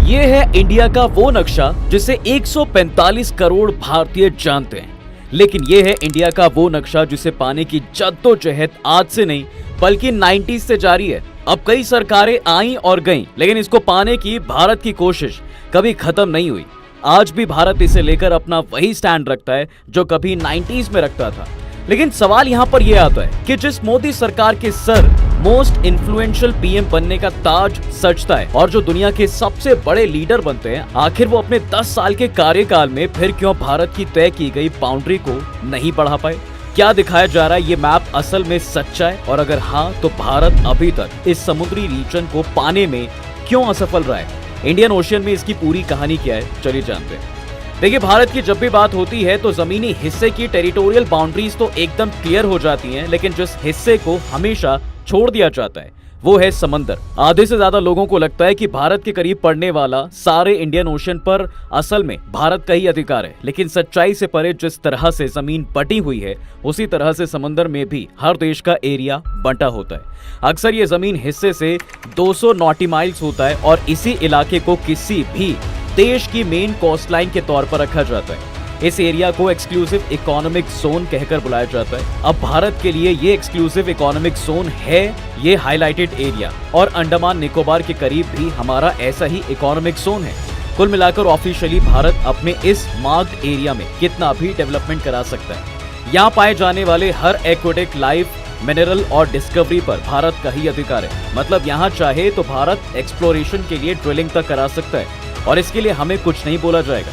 ये है इंडिया का वो नक्शा जिसे 145 करोड़ भारतीय जानते हैं। लेकिन ये है इंडिया का वो नक्शा जिसे पाने की जद्दोजहद आज से नहीं बल्कि 90s से जारी है। अब कई सरकारें आईं और गईं, लेकिन इसको पाने की भारत की कोशिश कभी खत्म नहीं हुई। आज भी भारत इसे लेकर अपना वही स्टैंड रखता है जो कभी 90s में रखता था। लेकिन सवाल यहाँ पर यह आता है कि जिस मोदी सरकार के सर मोस्ट इन्फ्लुएंशियल पीएम बनने का ताज सजता है और जो दुनिया के सबसे बड़े लीडर बनते हैं, आखिर वो अपने 10 साल के कार्यकाल में फिर क्यों भारत की तय की गई बाउंड्री को नहीं बढ़ा पाए? क्या दिखाया जा रहा है ये मैप असल में सच्चा है? और अगर हाँ, तो भारत अभी तक इस समुद्री रीजन को पाने में क्यों असफल रहा है? इंडियन ओशियन में इसकी पूरी कहानी क्या है, चलिए जानते हैं। देखिए, भारत की जब भी बात होती है तो जमीनी हिस्से की टेरिटोरियल बाउंड्रीज तो एकदम क्लियर हो जाती हैं, लेकिन जिस हिस्से को हमेशा छोड़ दिया जाता है वो है समंदर। आधे से ज्यादा लोगों को लगता है कि भारत के करीब पड़ने वाला सारे इंडियन ओशन पर असल में भारत का ही अधिकार है, लेकिन सच्चाई से परे जिस तरह से जमीन बटी हुई है उसी तरह से समंदर में भी हर देश का एरिया बंटा होता है। अक्सर ये जमीन हिस्से से 200 नॉटी माइल्स होता है और इसी इलाके को किसी भी देश की मेन कोस्टलाइन के तौर पर रखा जाता है। इस एरिया को एक्सक्लूसिव इकोनॉमिक जोन कहकर बुलाया जाता है। अब भारत के लिए ये एक्सक्लूसिव इकोनॉमिक जोन है ये हाईलाइटेड एरिया, और अंडमान निकोबार के करीब भी हमारा ऐसा ही इकोनॉमिक जोन है। कुल मिलाकर ऑफिशियली भारत अपने इस मार्क्ड एरिया में कितना भी डेवलपमेंट करा सकता है। यहाँ पाए जाने वाले हर एक्वेटिक लाइफ, मिनरल और डिस्कवरी पर भारत का ही अधिकार है। मतलब यहाँ चाहे तो भारत एक्सप्लोरेशन के लिए ड्रिलिंग तक करा सकता है और इसके लिए हमें कुछ नहीं बोला जाएगा।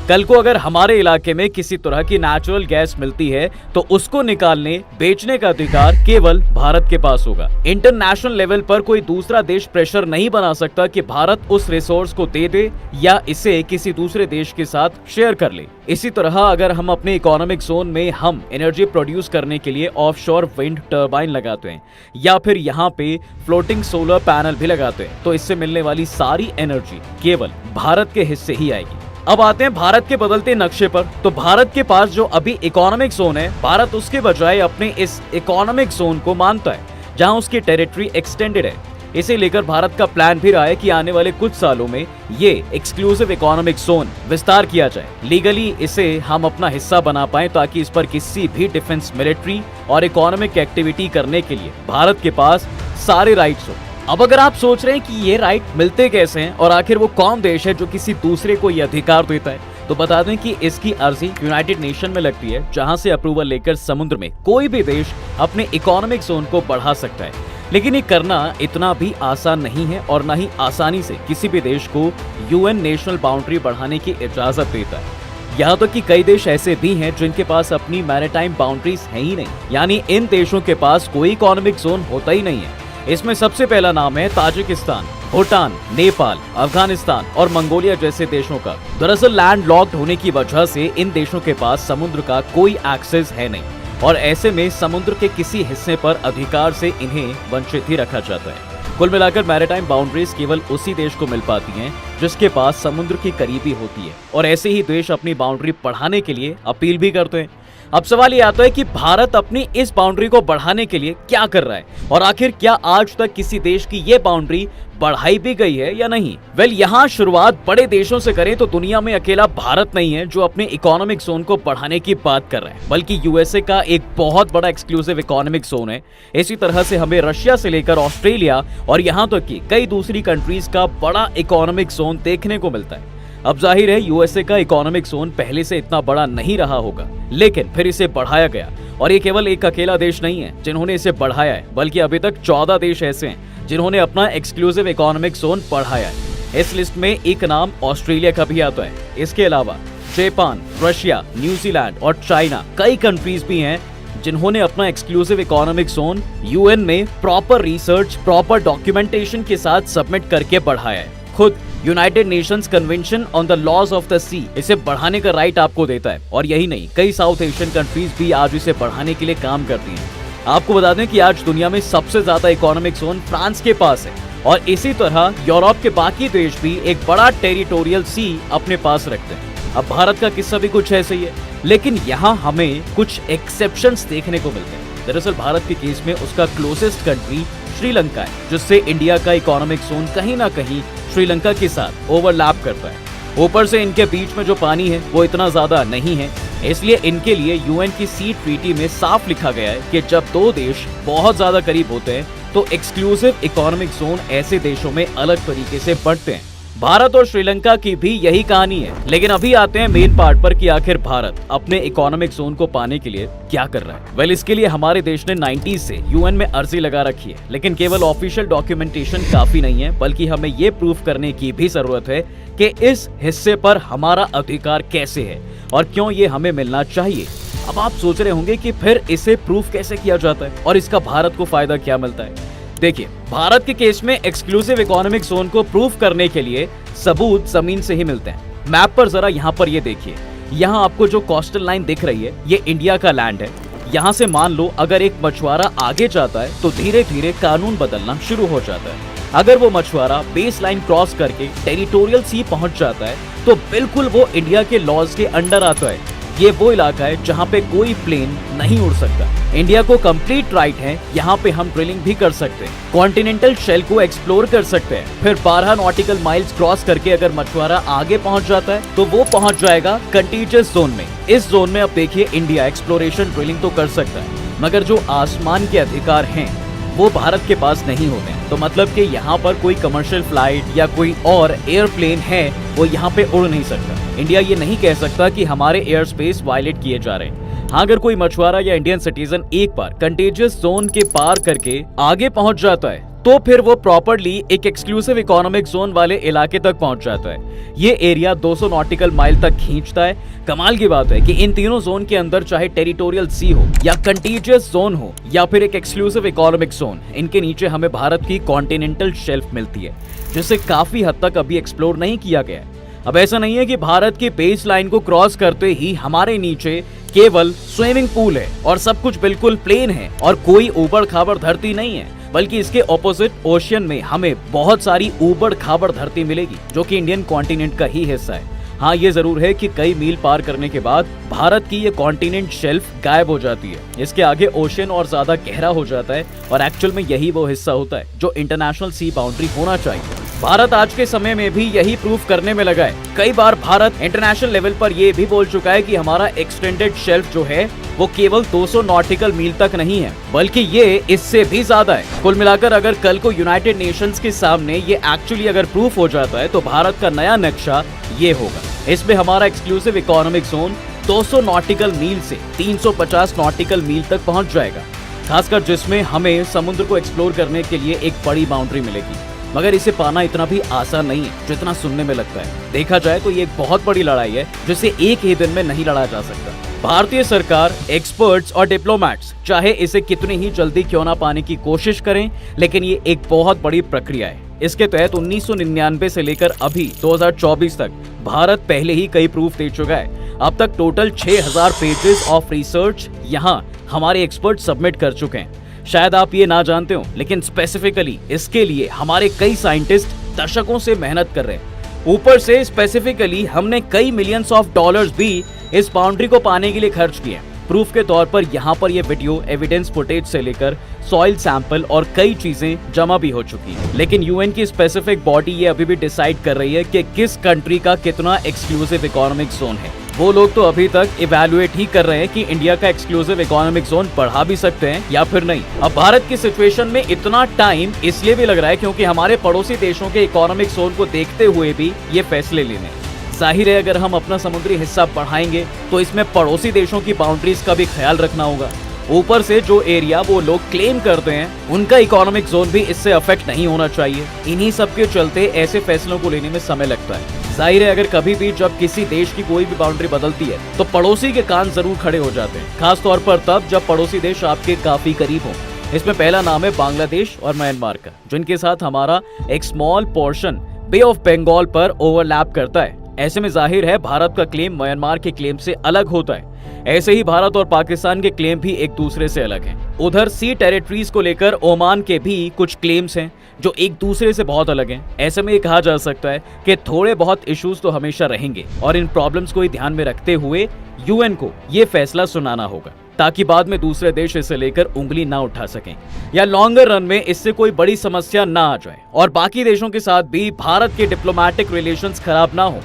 कल को अगर हमारे इलाके में किसी तरह की नेचुरल गैस मिलती है तो उसको निकालने, बेचने का अधिकार केवल भारत के पास होगा। इंटरनेशनल लेवल पर कोई दूसरा देश प्रेशर नहीं बना सकता कि भारत उस रिसोर्स को दे दे या इसे किसी दूसरे देश के साथ शेयर कर ले। इसी तरह अगर हम अपने इकोनॉमिक जोन में हम एनर्जी प्रोड्यूस करने के लिए ऑफशोर विंड टर्बाइन लगाते हैं या फिर यहाँ पे फ्लोटिंग सोलर पैनल भी लगाते हैं, तो इससे मिलने वाली सारी एनर्जी केवल भारत के हिस्से ही आएगी। अब आते हैं भारत के बदलते नक्शे पर। तो भारत के पास जो अभी इकोनॉमिक जोन है, भारत उसके बजाय अपने इस इकोनॉमिक जोन को मानता है जहां उसकी टेरिटरी एक्सटेंडेड है। इसे लेकर भारत का प्लान भी रहा है कि आने वाले कुछ सालों में ये एक्सक्लूसिव इकोनॉमिक जोन विस्तार किया जाए। लीगली इसे हम अपना हिस्सा बना पाए ताकि इस पर किसी भी डिफेंस, मिलिट्री और इकोनॉमिक एक्टिविटी करने के लिए भारत के पास सारे राइट्स हो। अब अगर आप सोच रहे हैं कि ये राइट मिलते कैसे हैं और आखिर वो कौन देश है जो किसी दूसरे को ये अधिकार देता है, तो बता दें कि इसकी अर्जी यूनाइटेड नेशन में लगती है, जहां से अप्रूवल लेकर समुद्र में कोई भी देश अपने इकोनॉमिक जोन को बढ़ा सकता है। लेकिन ये करना इतना भी आसान नहीं है और न ही आसानी से किसी भी देश को यूएन नेशनल बाउंड्री बढ़ाने की इजाजत देता है। यहाँ तक कि कई देश ऐसे भी हैं जिनके पास अपनी मैरीटाइम बाउंड्रीज है ही नहीं, यानी इन देशों के पास कोई इकोनॉमिक जोन होता ही नहीं है। इसमें सबसे पहला नाम है ताजिकिस्तान, भूटान, नेपाल, अफगानिस्तान और मंगोलिया जैसे देशों का। दरअसल लैंड लॉक्ड होने की वजह से इन देशों के पास समुद्र का कोई एक्सेस है नहीं और ऐसे में समुद्र के किसी हिस्से पर अधिकार से इन्हें वंचित ही रखा जाता है। कुल मिलाकर मैरीटाइम बाउंड्रीज केवल उसी देश को मिल पाती हैं जिसके पास समुद्र की करीबी होती है, और ऐसे ही देश अपनी बाउंड्री बढ़ाने के लिए अपील भी करते हैं। अब सवाल ये आता है कि भारत अपनी इस बाउंड्री को बढ़ाने के लिए क्या कर रहा है और आखिर क्या आज तक किसी देश की ये बाउंड्री बढ़ाई भी गई है या नहीं? वेल, यहाँ शुरुआत बड़े देशों से करें तो दुनिया में अकेला भारत नहीं है जो अपने इकोनॉमिक जोन को बढ़ाने की बात कर रहा है, बल्कि यूएसए का एक बहुत बड़ा एक्सक्लूसिव इकोनॉमिक जोन है। इसी तरह से हमें रशिया से लेकर ऑस्ट्रेलिया और यहाँ तक कि कई दूसरी कंट्रीज का बड़ा इकोनॉमिक जोन देखने को मिलता है। अब जाहिर है यूएसए का इकोनॉमिक जोन पहले से इतना बड़ा नहीं रहा होगा, लेकिन फिर इसे बढ़ाया गया और ये केवल एक अकेला देश नहीं है जिन्होंने इसे बढ़ाया है, बल्कि अभी तक 14 देश ऐसे हैं जिन्होंने अपना एक्सक्लूसिव इकोनॉमिक जोन बढ़ाया है। इस लिस्ट में एक नाम ऑस्ट्रेलिया का भी आता है। इसके अलावा जापान, रशिया, न्यूजीलैंड और चाइना कई कंट्रीज भी हैं जिन्होंने अपना एक्सक्लूसिव इकोनॉमिक जोन यूएन में प्रॉपर रिसर्च, प्रॉपर डॉक्यूमेंटेशन के साथ सबमिट करके बढ़ाया है। खुद United Nations Convention on the Laws of the Sea इसे बढ़ाने का राइट आपको देता है, और यही नहीं, कई साउथ एशियन कंट्रीज भी आज इसे बढ़ाने के लिए काम करती हैं। आपको बता दें कि आज दुनिया में सबसे ज्यादा इकोनॉमिक जोन फ्रांस के पास है, और इसी तरह यूरोप के बाकी देश भी एक बड़ा टेरिटोरियल सी अपने पास रखते हैं। अब भारत का किस्सा भी कुछ ऐसे ही है, लेकिन यहाँ हमें कुछ एक्सेप्शंस देखने को मिलते हैं। दरअसल भारत के केस में उसका क्लोजेस्ट कंट्री श्रीलंका है, जिससे इंडिया का इकोनॉमिक जोन कहीं ना कहीं श्रीलंका के साथ ओवरलैप करता है। ऊपर से इनके बीच में जो पानी है वो इतना ज्यादा नहीं है, इसलिए इनके लिए यूएन की सी ट्रीटी में साफ लिखा गया है कि जब दो देश बहुत ज्यादा करीब होते हैं तो एक्सक्लूसिव इकोनॉमिक जोन ऐसे देशों में अलग तरीके से बढ़ते हैं। भारत और श्रीलंका की भी यही कहानी है। लेकिन अभी आते हैं मेन पार्ट पर कि आखिर भारत अपने इकोनॉमिक जोन को पाने के लिए क्या कर रहा है। वेल, इसके लिए हमारे देश ने 90s से यूएन में अर्जी लगा रखी है, लेकिन केवल ऑफिशियल डॉक्यूमेंटेशन काफी नहीं है, बल्कि हमें ये प्रूफ करने की भी जरूरत है कि इस हिस्से पर हमारा अधिकार कैसे है और क्यों ये हमें मिलना चाहिए। अब आप सोच रहे होंगे कि फिर इसे प्रूफ कैसे किया जाता है और इसका भारत को फायदा क्या मिलता है। देखिए, भारत के केस में एक्सक्लूसिव इकोनॉमिक जोन को प्रूफ करने के लिए सबूत जमीन से ही मिलते हैं। मैप पर जरा यहाँ पर ये देखिए, यहाँ आपको जो कोस्टल लाइन दिख रही है ये इंडिया का लैंड है। यहाँ से मान लो अगर एक मछुआरा आगे जाता है तो धीरे धीरे कानून बदलना शुरू हो जाता है। अगर वो मछुआरा बेस लाइन क्रॉस करके टेरिटोरियल सी पहुंच जाता है तो बिल्कुल वो इंडिया के लॉज के अंडर आता है। ये वो इलाका है जहाँ पे कोई प्लेन नहीं उड़ सकता। इंडिया को कंप्लीट राइट है, यहाँ पे हम ड्रिलिंग भी कर सकते हैं, कॉन्टिनेंटल शेल को एक्सप्लोर कर सकते हैं। फिर 12 नॉटिकल माइल्स क्रॉस करके अगर मछुआरा आगे पहुँच जाता है तो वो पहुँच जाएगा कंटीजियस जोन में। इस जोन में अब देखिए इंडिया एक्सप्लोरेशन ड्रिलिंग तो कर सकता है, मगर जो आसमान के अधिकार हैं वो भारत के पास नहीं होते हैं। तो मतलब कि यहाँ पर कोई कमर्शियल फ्लाइट या कोई और एयरप्लेन है वो यहाँ पे उड़ नहीं सकता। इंडिया ये नहीं कह सकता कि हमारे एयर स्पेस वायलेट किए जा रहे हैं। हाँ, अगर कोई मछुआरा या इंडियन सिटीजन एक बार कंटेजियस जोन के पार करके आगे पहुंच जाता है तो फिर वो प्रॉपर्ली एक एक्सक्लूसिव इकोनॉमिक जोन वाले इलाके तक पहुंच जाता है। ये एरिया 200 नॉटिकल माइल तक खींचता है। कमाल की बात है कि इन तीनों जोन के अंदर चाहे टेरिटोरियल सी हो या कंटीजियस जोन हो या फिर एक एक्सक्लूसिव इकोनॉमिक जोन, इनके नीचे हमें भारत की कॉन्टिनेंटल शेल्फ मिलती है, जिसे काफी हद तक अभी एक्सप्लोर नहीं किया गया है। अब ऐसा नहीं है कि भारत की बेस लाइन को क्रॉस करते ही हमारे नीचे केवल स्विमिंग पूल है और सब कुछ बिल्कुल प्लेन है और कोई ऊबड़ खाबड़ धरती नहीं है, बल्कि इसके ऑपोजिट ओशियन में हमें बहुत सारी ऊबड़ खाबड़ धरती मिलेगी जो कि इंडियन कॉन्टिनेंट का ही हिस्सा है। हाँ, ये जरूर है कि कई मील पार करने के बाद भारत की ये कॉन्टिनेंट शेल्फ गायब हो जाती है। इसके आगे ओशियन और ज्यादा गहरा हो जाता है और एक्चुअल में यही वो हिस्सा होता है जो इंटरनेशनल सी बाउंड्री होना चाहिए। भारत आज के समय में भी यही प्रूफ करने में लगा है। कई बार भारत इंटरनेशनल लेवल पर ये भी बोल चुका है कि हमारा एक्सटेंडेड शेल्फ जो है वो केवल 200 नॉटिकल मील तक नहीं है, बल्कि ये इससे भी ज्यादा है। कुल मिलाकर अगर कल को यूनाइटेड नेशंस के सामने ये एक्चुअली अगर प्रूफ हो जाता है तो भारत का नया नक्शा ये होगा। इसमें हमारा एक्सक्लूसिव इकोनॉमिक जोन 200 नॉटिकल मील से 350 नॉटिकल मील तक पहुंच जाएगा, खासकर जिसमें हमें समुद्र को एक्सप्लोर करने के लिए एक बड़ी बाउंड्री मिलेगी। मगर इसे पाना इतना भी आसान नहीं है जितना सुनने में लगता है। देखा जाए तो ये एक बहुत बड़ी लड़ाई है जिसे एक ही दिन में नहीं लड़ा जा सकता। भारतीय सरकार, एक्सपर्ट्स और डिप्लोमैट्स चाहे इसे कितनी ही जल्दी क्यों ना पाने की कोशिश करें, लेकिन ये एक बहुत बड़ी प्रक्रिया है। इसके तहत 1999 से लेकर अभी 2024 तक भारत पहले ही कई प्रूफ दे चुका है। अब तक टोटल 6000 पेजेस ऑफ रिसर्च यहाँ हमारे एक्सपर्ट सबमिट कर चुके हैं। शायद आप ये ना जानते हो, लेकिन स्पेसिफिकली इसके लिए हमारे कई साइंटिस्ट दशकों से मेहनत कर रहे हैं। ऊपर से स्पेसिफिकली हमने कई मिलियंस ऑफ डॉलर्स भी इस बाउंड्री को पाने के लिए खर्च किए। प्रूफ के तौर पर यहाँ पर ये वीडियो, एविडेंस फुटेज से लेकर सॉइल सैंपल और कई चीजें जमा भी हो चुकी है। लेकिन यूएन की स्पेसिफिक बॉडी ये अभी भी डिसाइड कर रही है कि किस कंट्री का कितना एक्सक्लूसिव इकोनॉमिक जोन है। वो लोग तो अभी तक इवैल्यूएट ही कर रहे हैं कि इंडिया का एक्सक्लूसिव इकोनॉमिक जोन बढ़ा भी सकते हैं या फिर नहीं। अब भारत की सिचुएशन में इतना टाइम इसलिए भी लग रहा है क्योंकि हमारे पड़ोसी देशों के इकोनॉमिक जोन को देखते हुए भी ये फैसले लेने। जाहिर है अगर हम अपना समुद्री हिस्सा बढ़ाएंगे तो इसमें पड़ोसी देशों की बाउंड्रीज का भी ख्याल रखना होगा। ऊपर से जो एरिया वो लोग क्लेम करते हैं उनका इकोनॉमिक जोन भी इससे अफेक्ट नहीं होना चाहिए। इन्हीं सब के चलते ऐसे फैसलों को लेने में समय लगता है। जाहिर है अगर कभी भी जब किसी देश की कोई भी बाउंड्री बदलती है तो पड़ोसी के कान जरूर खड़े हो जाते हैं, खास तौर पर तब जब पड़ोसी देश आपके काफी करीब हो। इसमें पहला नाम है बांग्लादेश और म्यांमार का, जिनके साथ हमारा एक small portion Bay of Bengal पर ओवरलैप करता है। ऐसे में जाहिर है भारत का क्लेम म्यांमार के क्लेम से अलग होता है। ऐसे ही भारत और पाकिस्तान के क्लेम भी एक दूसरे से अलग हैं। उधर सी टेरिटरीज को लेकर ओमान के भी कुछ क्लेम्स हैं जो एक दूसरे से बहुत अलग हैं। ऐसे में ये कहा जा सकता है कि थोड़े बहुत इश्यूज तो हमेशा रहेंगे और इन प्रॉब्लम्स को ही ध्यान में रखते हुए यूएन को ये फैसला सुनाना होगा। ताकि बाद में दूसरे देश इसे लेकर उंगली ना उठा सकें या लॉन्गर रन में इससे कोई बड़ी समस्या ना आ जाए और बाकी देशों के साथ भी भारत के डिप्लोमेटिक रिलेशंस खराब ना हो।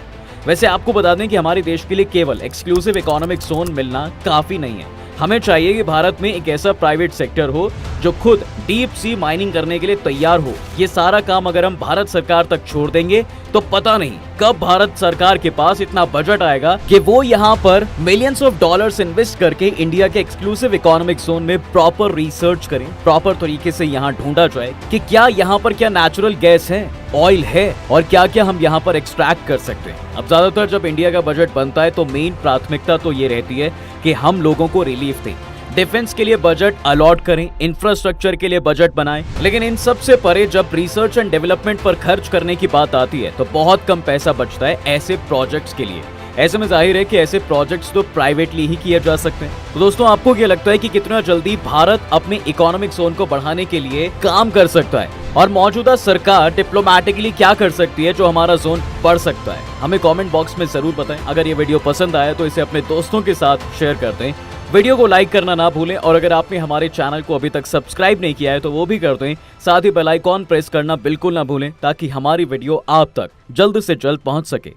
वैसे आपको बता दें कि हमारे देश के लिए केवल एक्सक्लूसिव इकोनॉमिक जोन मिलना काफी नहीं है। हमें चाहिए कि भारत में एक ऐसा प्राइवेट सेक्टर हो जो खुद डीप सी माइनिंग करने के लिए तैयार हो। ये सारा काम अगर हम भारत सरकार तक छोड़ देंगे तो पता नहीं कब भारत सरकार के पास इतना बजट आएगा कि वो यहाँ पर मिलियंस ऑफ डॉलर्स इन्वेस्ट करके इंडिया के एक्सक्लूसिव इकोनॉमिक जोन में प्रॉपर रिसर्च करें, प्रॉपर तरीके से यहाँ ढूंढा जाए कि क्या यहाँ पर क्या नेचुरल गैस है, ऑयल है और क्या क्या हम यहाँ पर एक्सट्रैक्ट कर सकते हैं। अब ज्यादातर जब इंडिया का बजट बनता है तो मेन प्राथमिकता तो ये रहती है कि हम लोगों को रिलीफ दें, डिफेंस के लिए बजट अलॉट करें, इंफ्रास्ट्रक्चर के लिए बजट बनाएं। लेकिन इन सब से परे जब रिसर्च एंड डेवलपमेंट पर खर्च करने की बात आती है तो बहुत कम पैसा बचता है ऐसे प्रोजेक्ट्स के लिए। ऐसे में जाहिर है कि ऐसे प्रोजेक्ट्स तो प्राइवेटली ही किए जा सकते हैं। तो दोस्तों आपको क्या लगता है कि कितना जल्दी भारत अपने इकोनॉमिक जोन को बढ़ाने के लिए काम कर सकता है और मौजूदा सरकार डिप्लोमेटिकली क्या कर सकती है जो हमारा जोन बढ़ सकता है? हमें कमेंट बॉक्स में जरूर बताएं। अगर ये वीडियो पसंद आया तो इसे अपने दोस्तों के साथ शेयर कर दें। वीडियो को लाइक करना ना भूलें और अगर आपने हमारे चैनल को अभी तक सब्सक्राइब नहीं किया है तो वो भी कर दें। साथ ही बेल आइकॉन प्रेस करना बिल्कुल ना भूलें ताकि हमारी वीडियो आप तक जल्द से जल्द पहुंच सके।